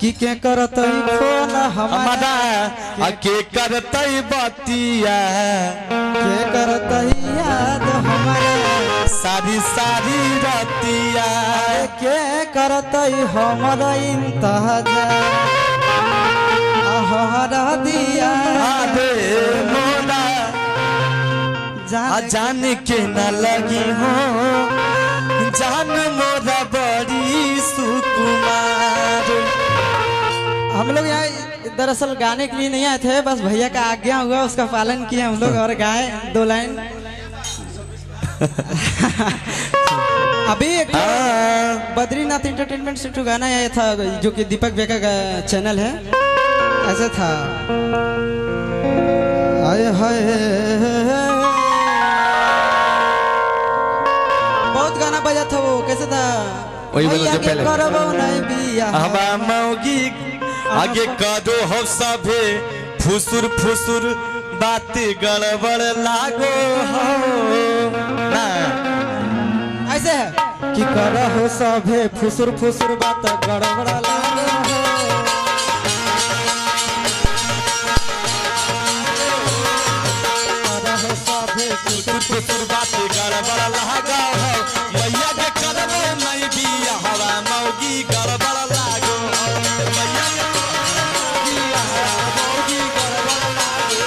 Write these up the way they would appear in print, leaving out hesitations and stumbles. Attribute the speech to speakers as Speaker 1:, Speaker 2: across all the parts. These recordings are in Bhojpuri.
Speaker 1: कि के करतई फोन हमारा
Speaker 2: के करतई बतिया
Speaker 1: के करतई याद हमारा
Speaker 2: सारी सारी रतिया
Speaker 1: के करतई हमारा इंतजार हरा दिया
Speaker 2: दे मोरा जान के न लगी हो जान मोरा बड़ी सुकुमार।
Speaker 1: हम लोग यहाँ दरअसल गाने के लिए नहीं आए थे, बस भैया का आज्ञा हुआ उसका पालन किया हम लोग और गाए 2 लाइन। अभी एक बद्रीनाथ एंटरटेनमेंट से तो गाना आया था जो कि दीपक बेका का चैनल है, ऐसा था हाय हाय बहुत गाना बजा था वो, कैसे था
Speaker 2: वही बोलो जो पहले
Speaker 1: हवा
Speaker 2: मौगी आगे करो हो सभे फुसुर फुसुर बात गड़बड़ लागो हो ना
Speaker 1: ऐसे है कि करो हो सभे फुसुर फुसुर बात गड़बड़ लागो हो
Speaker 2: फुसुर बात गड़बड़ लागो हो मैया के करबो नहीं बिया हवा मौगी गड़बड़ लागो मैया के बिया हवा मौगी गड़बड़ लागो।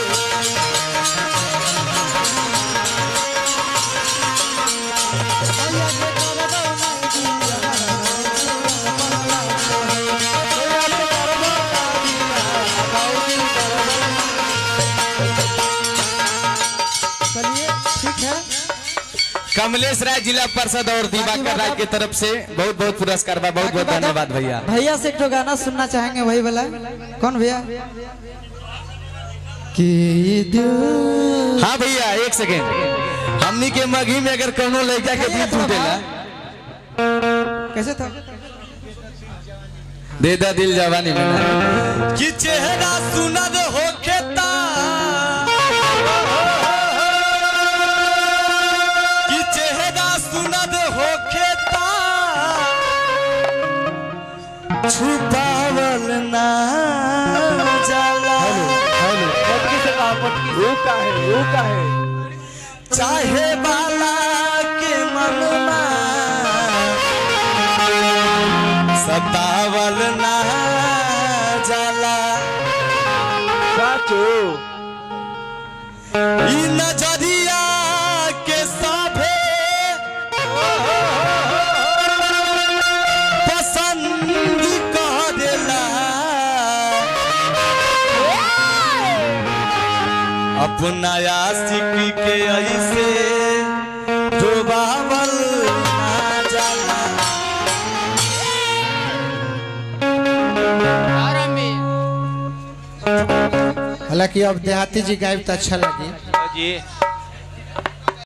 Speaker 1: चलिए ठीक है।
Speaker 2: कमलेश राय जिला परिषद और दिवाकर राय की तरफ से बहुत बहुत पुरस्कार बा, बहुत बहुत धन्यवाद भैया।
Speaker 1: भैया से एक तो गाना सुनना चाहेंगे वही वाला, कौन भैया? कि
Speaker 2: हाँ भैया एक सेकेंड, हमनी के मघी में अगर कोनो लड़का के दिल टूटेला
Speaker 1: कैसे था
Speaker 2: दे दा दिल जवानी में कि चेहरा सुनर हो खेता कि चेहरा सुनर हो खेता छुपावल ना जाला वो का है चाहे बाला के मनमा सतावल ना जाला साचो ई नजरिया के साभे पसंद करेला अपना आशिक के ऐसे डुबावल ना जाला।
Speaker 1: हालांकि अब देहाती जी गायब तो अच्छा लगी।